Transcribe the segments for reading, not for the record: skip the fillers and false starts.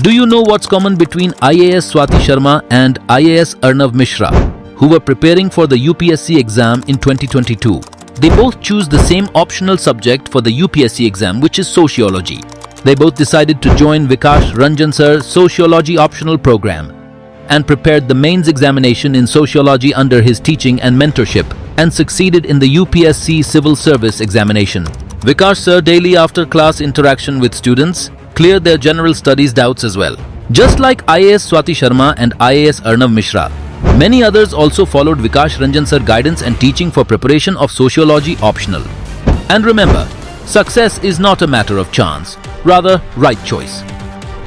Do you know what's common between IAS Swati Sharma and IAS Arnav Mishra, who were preparing for the UPSC exam in 2022? They both choose the same optional subject for the UPSC exam, which is sociology. They both decided to join Vikash Ranjan Sir's sociology optional program and prepared the mains examination in sociology under his teaching and mentorship and succeeded in the UPSC civil service examination. Vikash Sir daily after class interaction with students cleared their general studies doubts as well. Just like IAS Swati Sharma and IAS Arnav Mishra, many others also followed Vikash Ranjan Sir guidance and teaching for preparation of sociology optional. And remember, success is not a matter of chance, rather right choice.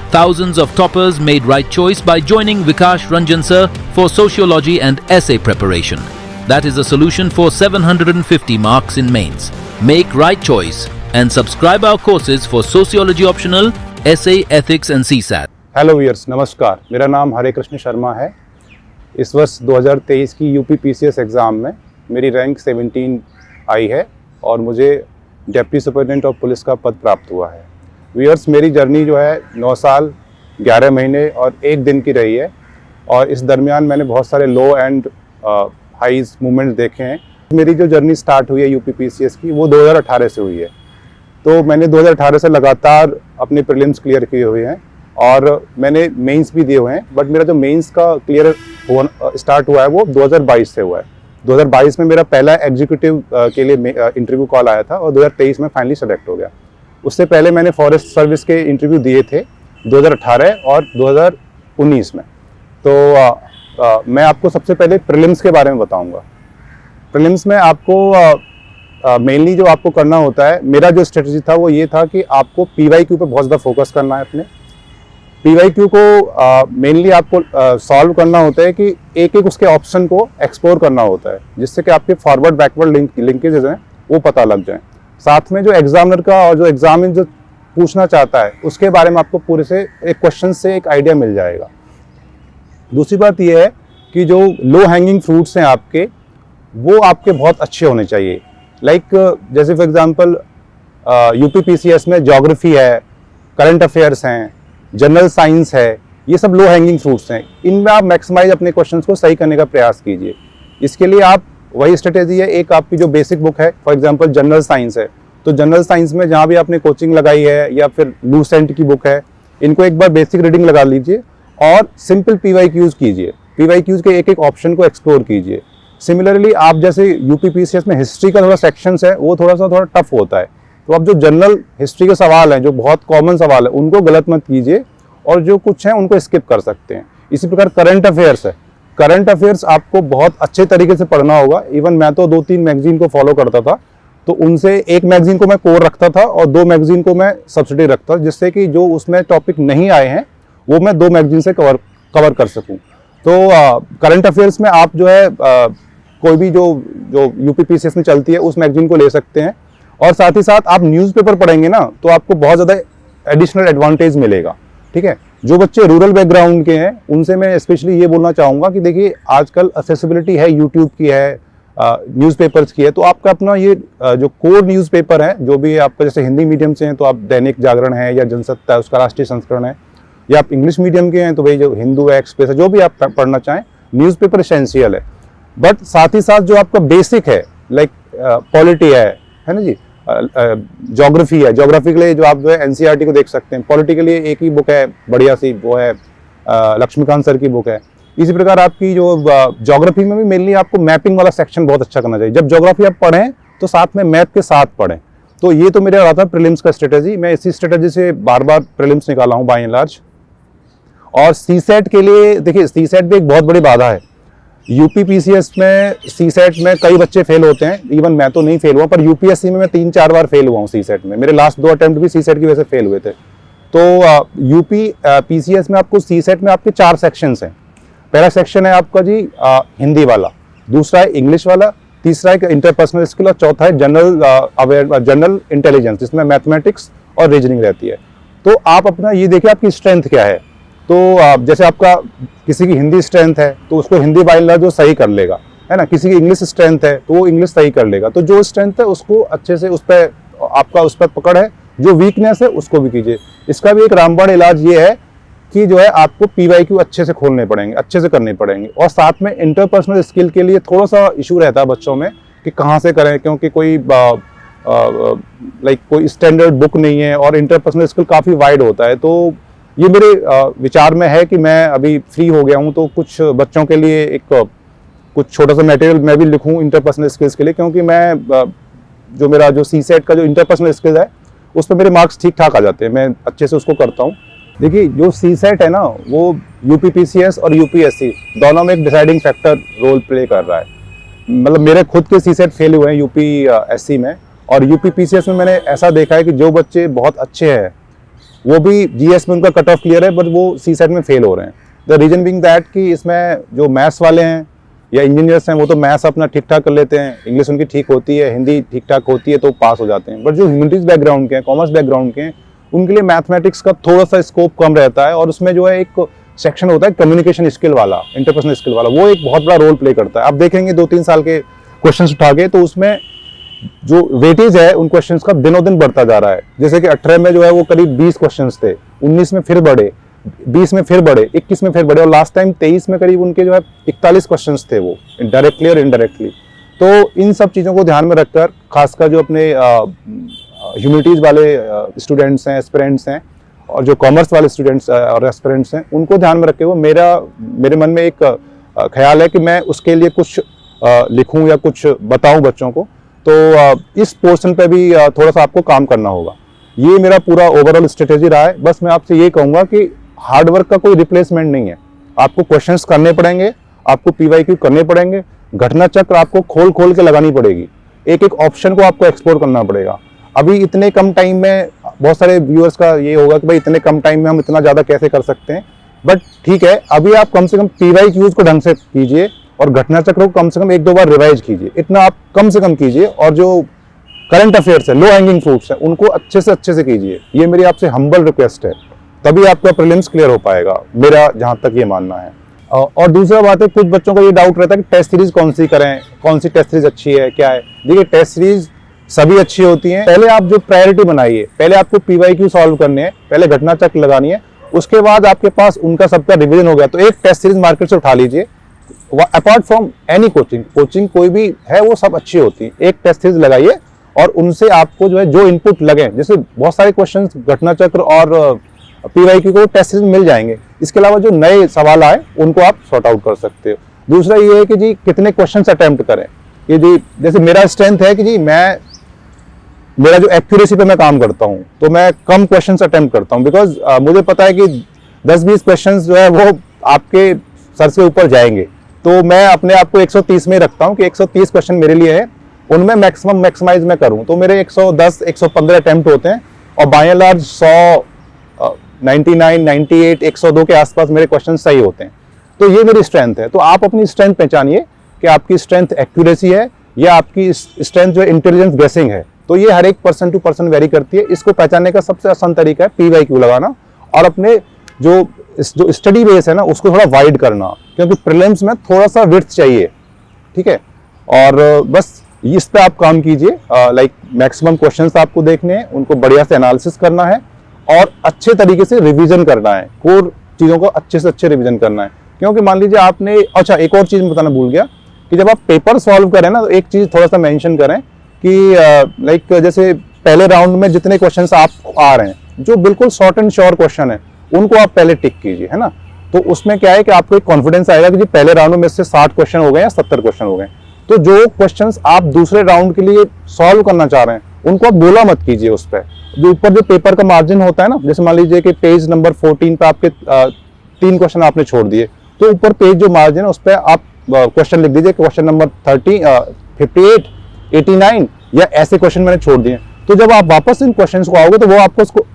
Thousands of toppers made right choice by joining Vikash Ranjan Sir for sociology and essay preparation. That is a solution for 750 marks in mains. Make right choice and subscribe our courses for sociology optional, essay, ethics and CSAT. Hello viewers, नमस्कार। मेरा नाम हरे कृष्ण शर्मा है। इस वर्ष 2023 की UP PCS exam में मेरी rank 17 आई है और मुझे डिप्टी सुपरिटेंडेंट ऑफ पुलिस का पद प्राप्त हुआ है। व्यूअर्स, मेरी जर्नी जो है 9 साल 11 महीने और 1 दिन की रही है और इस दरमियान मैंने बहुत सारे लो एंड हाईज मूवमेंट्स देखे हैं। मेरी जो जर्नी स्टार्ट हुई है यूपी पीसीएस की, वो 2018 से हुई है। तो मैंने 2018 से लगातार अपने प्रीलिम्स क्लियर किए हुए हैं और मैंने मेंस भी दिए हुए हैं, बट मेरा जो मेंस का क्लियर स्टार्ट हुआ है वो 2022 से हुआ है। 2022 में मेरा पहला एग्जीक्यूटिव के लिए इंटरव्यू कॉल आया था और 2023 में फाइनली सेलेक्ट हो गया। उससे पहले मैंने फॉरेस्ट सर्विस के इंटरव्यू दिए थे 2018 और 2019 में। तो मैं आपको सबसे पहले प्रीलिम्स के बारे में बताऊँगा। प्रीलिम्स में आपको मेनली जो आपको करना होता है, मेरा जो स्ट्रेटजी था वो ये था कि आपको पीवाईक्यू पे बहुत ज़्यादा फोकस करना है। अपने पीवाईक्यू को मेनली आपको सॉल्व करना होता है कि एक एक उसके ऑप्शन को एक्सप्लोर करना होता है, जिससे कि आपके फॉरवर्ड बैकवर्ड लिंकेजेस हैं वो पता लग जाए। साथ में जो एग्जामिनर का और जो एग्जामिनर जो पूछना चाहता है उसके बारे में आपको पूरे से एक क्वेश्चन से एक आइडिया मिल जाएगा। दूसरी बात यह है कि जो लो हैंगिंग फ्रूट्स हैं आपके, वो आपके बहुत अच्छे होने चाहिए। जैसे फॉर एग्जांपल यूपी पीसीएस में ज्योग्राफी है, करंट अफेयर्स हैं, जनरल साइंस है, ये सब लो हैंगिंग फ्रूट्स हैं। इनमें आप मैक्सिमाइज अपने क्वेश्चंस को सही करने का प्रयास कीजिए। इसके लिए आप वही स्ट्रेटेजी है, एक आपकी जो बेसिक बुक है, फॉर एग्जांपल जनरल साइंस है, तो जनरल साइंस में जहाँ भी आपने कोचिंग लगाई है या फिर लूसेंट की बुक है, इनको एक बार बेसिक रीडिंग लगा लीजिए और सिंपल पीवाईक्यूज कीजिए। पीवाईक्यूज के एक एक ऑप्शन को एक्सप्लोर कीजिए। सिमिलरली आप जैसे यूपी पीसीएस में हिस्ट्री का थोड़ा सेक्शंस है, वो थोड़ा टफ होता है, तो आप जो जनरल हिस्ट्री के सवाल हैं, जो बहुत कॉमन सवाल है, उनको गलत मत कीजिए और जो कुछ हैं उनको स्किप कर सकते हैं। इसी प्रकार करंट अफेयर्स है, करंट अफेयर्स आपको बहुत अच्छे तरीके से पढ़ना होगा। इवन मैं तो 2-3 मैगजीन को फॉलो करता था, तो उनसे एक मैगजीन को मैं कोर रखता था और 2 मैगजीन को मैं सब्सिडी रखता था, जिससे कि जो उसमें टॉपिक नहीं आए हैं वो मैं 2 मैगजीन से कवर कर सकूँ। तो करंट अफेयर्स में आप जो है कोई भी जो यूपी पीसीएस में चलती है उस मैगजीन को ले सकते हैं और साथ ही साथ आप न्यूज़पेपर पढ़ेंगे ना, तो आपको बहुत ज़्यादा एडिशनल एडवांटेज मिलेगा। ठीक है, जो बच्चे रूरल बैकग्राउंड के हैं उनसे मैं स्पेशली ये बोलना चाहूँगा कि देखिए, आजकल एक्सेसिबिलिटी है, यूट्यूब की है, न्यूज़पेपर्स की है, तो आपका अपना ये जो कोर न्यूज़पेपर है, जो भी आपका जैसे हिंदी मीडियम से हैं तो आप दैनिक जागरण है या जनसत्ता है, उसका राष्ट्रीय संस्करण है, या आप इंग्लिश मीडियम के हैं तो भाई जो हिंदू है, एक्सप्रेस है, जो भी आप पढ़ना चाहें, न्यूज़पेपर एसेंशियल है। बट साथ ही साथ जो आपका बेसिक है, लाइक पॉलिटी है ना जी, ज्योग्राफी है, ज्योग्राफी के लिए जो आप जो है एनसीईआरटी को देख सकते हैं। पॉलिटी के लिए एक ही बुक है बढ़िया सी, वो है लक्ष्मीकांत सर की बुक है। इसी प्रकार आपकी जो ज्योग्राफी में भी मेनली आपको मैपिंग वाला सेक्शन बहुत अच्छा करना चाहिए। जब ज्योग्राफी आप पढ़ें तो साथ में मैप के साथ पढ़ें। तो ये तो मेरा रहा था प्रीलिम्स का स्ट्रेटेजी। मैं इसी स्ट्रेटेजी से बार बार प्रीलिम्स निकाला हूँ बाय एंड लार्ज। और सीसेट के लिए देखिए, सीसेट भी एक बहुत बड़ी बाधा है। यूपी पीसीएस में सीसेट में कई बच्चे फेल होते हैं, इवन मैं तो नहीं फेल हुआ, पर यूपीएससी में मैं 3-4 बार फेल हुआ हूँ सीसेट में। मेरे लास्ट 2 अटेम्प्ट भी सीसेट की वजह से फेल हुए थे। तो यूपी पीसीएस में आपको सीसेट में आपके 4 सेक्शंस हैं। पहला सेक्शन है आपका जी हिंदी वाला, दूसरा है इंग्लिश वाला, तीसरा है इंटरपर्सनल स्किल और चौथा है जनरल इंटेलिजेंस, जिसमें मैथमेटिक्स और रीजनिंग रहती है। तो आप अपना ये देखिए आपकी स्ट्रेंथ क्या है। तो जैसे आपका किसी की हिंदी स्ट्रेंथ है तो उसको हिंदी बाय एंड लार्ज जो सही कर लेगा, है ना। किसी की इंग्लिश स्ट्रेंथ है तो वो इंग्लिश सही कर लेगा। तो जो स्ट्रेंथ है उसको अच्छे से उस पर आपका उस पर पकड़ है, जो वीकनेस है उसको भी कीजिए। इसका भी एक रामबाण इलाज ये है कि जो है आपको PYQ अच्छे से खोलने पड़ेंगे, अच्छे से करने पड़ेंगे। और साथ में इंटरपर्सनल स्किल के लिए थोड़ा सा इशू रहता है बच्चों में कि कहाँ से करें, क्योंकि कोई कोई स्टैंडर्ड बुक नहीं है और इंटरपर्सनल स्किल काफ़ी वाइड होता है। तो ये मेरे विचार में है कि मैं अभी फ्री हो गया हूँ तो कुछ बच्चों के लिए एक कुछ छोटा सा मटेरियल मैं भी लिखूँ इंटरपर्सनल स्किल्स के लिए, क्योंकि मैं जो मेरा जो CSET का जो इंटरपर्सनल स्किल्स है उस पर मेरे मार्क्स ठीक ठाक आ जाते हैं, मैं अच्छे से उसको करता हूँ। देखिए जो CSET है ना वो UPPCS और UPSC दोनों में एक डिसाइडिंग फैक्टर रोल प्ले कर रहा है। मतलब मेरे खुद के CSET फेल हुए हैं UPSC में, और UPPCS में मैंने ऐसा देखा है कि जो बच्चे बहुत अच्छे हैं वो भी GS में उनका कट ऑफ क्लियर है, बट वो CSET में फेल हो रहे हैं। द रीजन बिंग दैट कि इसमें जो मैथ्स वाले हैं या इंजीनियर्स हैं वो तो मैथ्स अपना ठीक ठाक कर लेते हैं, इंग्लिश उनकी ठीक होती है, हिंदी ठीक ठाक होती है तो पास हो जाते हैं। बट जो ह्यूमैनिटीज बैकग्राउंड के हैं, कॉमर्स बैकग्राउंड के हैं, उनके लिए मैथमेटिक्स का थोड़ा सा स्कोप कम रहता है, और उसमें जो है एक सेक्शन होता है कम्युनिकेशन स्किल वाला, इंटरपर्सनल स्किल वाला, वो एक बहुत बड़ा रोल प्ले करता है। आप देखेंगे 2-3 साल के क्वेश्चन उठा के तो उसमें जो वेटेज है उन क्वेश्चंस का दिनों दिन बढ़ता जा रहा है। जैसे कि 18 में जो है वो करीब 20 क्वेश्चंस थे, 19 में फिर बढ़े, 20 में फिर बढ़े, 21 में फिर बढ़े, और लास्ट टाइम 23 में करीब उनके जो है 41 क्वेश्चंस थे वो डायरेक्टली और इनडायरेक्टली। तो इन सब चीज़ों को ध्यान में रखकर, खासकर जो अपने ह्यूमैनिटीज वाले स्टूडेंट्स हैं, एस्पिरेंट्स हैं, और जो कॉमर्स वाले स्टूडेंट्स और एस्पिरेंट्स हैं, उनको ध्यान में रख के वो मेरे मन में एक ख्याल है कि मैं उसके लिए कुछ लिखूं या कुछ बताऊं बच्चों को। तो इस पोर्शन पे भी थोड़ा सा आपको काम करना होगा। ये मेरा पूरा ओवरऑल स्ट्रेटेजी रहा है। बस मैं आपसे ये कहूँगा कि हार्डवर्क का कोई रिप्लेसमेंट नहीं है। आपको क्वेश्चंस करने पड़ेंगे, आपको PYQ करने पड़ेंगे, घटना चक्र आपको खोल खोल के लगानी पड़ेगी, एक एक ऑप्शन को आपको एक्सप्लोर करना पड़ेगा। अभी इतने कम टाइम में बहुत सारे व्यूअर्स का ये होगा कि भाई इतने कम टाइम में हम इतना ज़्यादा कैसे कर सकते हैं, बट ठीक है, अभी आप कम से कम PYQs को ढंग से कीजिए और घटना चक्र को कम से कम 1-2 बार रिवाइज कीजिए। इतना आप कम से कम कीजिए, और जो करंट अफेयर्स है, लो हैंगिंग फ्रूट्स है, उनको अच्छे से कीजिए। ये मेरी आपसे हम्बल रिक्वेस्ट है, तभी आपका प्रीलिम्स क्लियर हो पाएगा, मेरा जहाँ तक ये मानना है। और दूसरा बात है, कुछ बच्चों का ये डाउट रहता है कि टेस्ट सीरीज कौन सी करें, कौन सी टेस्ट सीरीज अच्छी है, क्या है। देखिए टेस्ट सीरीज सभी अच्छी होती हैं। पहले आप जो प्रायोरिटी बनाइए, पहले आपको PYQ सॉल्व करने हैं, पहले घटना चक्र लगानी है, उसके बाद आपके पास उनका सबका रिवीजन हो गया तो एक टेस्ट सीरीज मार्केट से उठा लीजिए। अपार्ट फ्रॉम एनी कोचिंग कोई भी है वो सब अच्छी होती है, एक टेस्ट सीरीज लगाइए और उनसे आपको जो है जो इनपुट लगे, जैसे बहुत सारे क्वेश्चंस घटना चक्र और PYQ को टेस्ट सीरीज मिल जाएंगे। इसके अलावा जो नए सवाल आए उनको आप सॉर्ट आउट कर सकते हो। दूसरा ये है कि जी कितने क्वेश्चंस अटेम्प्ट करें, कि जी जैसे मेरा स्ट्रेंथ है कि जी मेरा जो एक्यूरेसी पे मैं काम करता हूँ तो मैं कम क्वेश्चंस अटेम्प्ट करता हूँ, बिकॉज मुझे पता है कि 10-20 क्वेश्चंस जो है वो आपके सर से ऊपर जाएंगे, तो मैं अपने आप को 130 में रखता हूँ कि 130 क्वेश्चन मेरे लिए है, उनमें मैक्सिमाइज मैं करूँ। तो मेरे 110-115 अटेम्प्ट होते हैं, और बाय एंड लार्ज 100, 99, 98, 102 के आसपास मेरे क्वेश्चन सही होते हैं। तो ये मेरी स्ट्रेंथ है। तो आप अपनी स्ट्रेंथ पहचानिए कि आपकी स्ट्रेंथ एक्यूरेसी है या आपकी स्ट्रेंथ जो इंटेलिजेंस गेसिंग है। तो ये हर एक पर्सन टू पर्सन वेरी करती है। इसको पहचानने का सबसे आसान तरीका है PYQ लगाना, और अपने जो स्टडी बेस है ना उसको थोड़ा वाइड करना, क्योंकि प्रीलिम्स में थोड़ा सा विड्थ चाहिए, ठीक है। और बस इस पे आप काम कीजिए। लाइक मैक्सिमम क्वेश्चंस आपको देखने हैं, उनको बढ़िया से एनालिसिस करना है और अच्छे तरीके से रिवीजन करना है, कोर चीज़ों को अच्छे से अच्छे रिवीजन करना है। क्योंकि मान लीजिए आपने, अच्छा एक और चीज़ बताना भूल गया कि जब आप पेपर सॉल्व करें ना तो एक चीज़ थोड़ा सा मेंशन करें कि लाइक जैसे पहले राउंड में जितने क्वेश्चंस आप आ रहे हैं जो बिल्कुल शॉर्ट एंड श्योर क्वेश्चन है उनको आप पहले टिक कीजिए, है ना। तो उसमें क्या है कि आपको एक कॉन्फिडेंस आएगा कि जी पहले राउंड में से 60 क्वेश्चन हो गए या 70 क्वेश्चन हो गए। तो जो क्वेश्चंस आप दूसरे राउंड के लिए सॉल्व करना चाह रहे हैं उनको आप बोला मत कीजिए। उस पर जो ऊपर जो पेपर का मार्जिन होता है ना, जैसे मान लीजिए कि पेज नंबर 14 पे आपके 3 क्वेश्चन आपने छोड़ दिए, तो ऊपर पेज जो मार्जिन है उस पर आप क्वेश्चन लिख दीजिए, क्वेश्चन नंबर 30, 58, 89 या ऐसे क्वेश्चन मैंने छोड़ दिए। तो जब आप वापस इन क्वेश्चंस को आओगे तो वो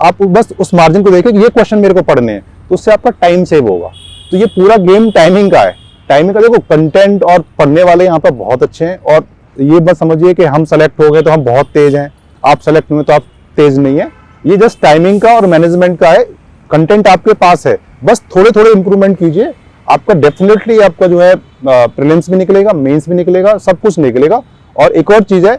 आप बस उस मार्जिन को देखिए कि ये क्वेश्चन मेरे को पढ़ने हैं, तो उससे आपका टाइम सेव होगा। तो ये पूरा गेम टाइमिंग का है। टाइमिंग का देखो, कंटेंट और पढ़ने वाले यहाँ पर बहुत अच्छे हैं, और ये बस समझिए कि हम सेलेक्ट हो गए तो हम बहुत तेज हैं, आप सेलेक्ट हुए तो आप तेज नहीं है। ये जस्ट टाइमिंग का और मैनेजमेंट का है। कंटेंट आपके पास है, बस थोड़े थोड़े इंप्रूवमेंट कीजिए, आपका डेफिनेटली आपका जो है प्रीलिम्स भी निकलेगा, मेंस भी निकलेगा, सब कुछ निकलेगा। और एक और चीज है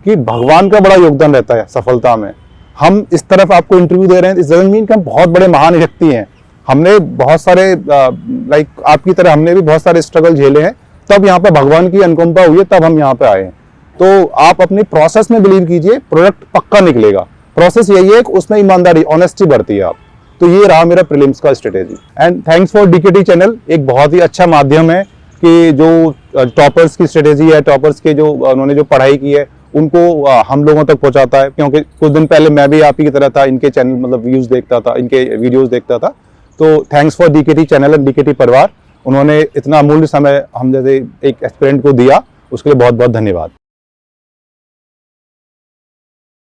कि भगवान का बड़ा योगदान रहता है सफलता में। हम इस तरफ आपको इंटरव्यू दे रहे हैं, इस डजंट मीन कि हम बहुत बड़े महान व्यक्ति हैं। हमने बहुत सारे लाइक आपकी तरह हमने भी बहुत सारे स्ट्रगल झेले हैं, तब यहाँ पे भगवान की अनुकंपा हुई है, तब हम यहाँ पे आए हैं। तो आप अपनी प्रोसेस में बिलीव कीजिए, प्रोडक्ट पक्का निकलेगा। प्रोसेस यही है कि उसमें ईमानदारी, ऑनेस्टी बढ़ती है आप। तो ये रहा मेरा प्रीलिम्स का strategy. And thanks for DKT channel, एक बहुत ही अच्छा माध्यम है कि जो टॉपर्स की स्ट्रेटेजी है, टॉपर्स के जो उन्होंने जो पढ़ाई की है उनको हम लोगों तक पहुंचाता है। क्योंकि कुछ दिन पहले मैं भी आप ही की तरह था, इनके चैनल मतलब व्यूज देखता था, इनके वीडियोस देखता था। तो thanks for DKT channel and DKT परिवार, उन्होंने इतना अमूल्य समय हम जैसे एक एस्पिरेंट को दिया, उसके लिए बहुत बहुत धन्यवाद।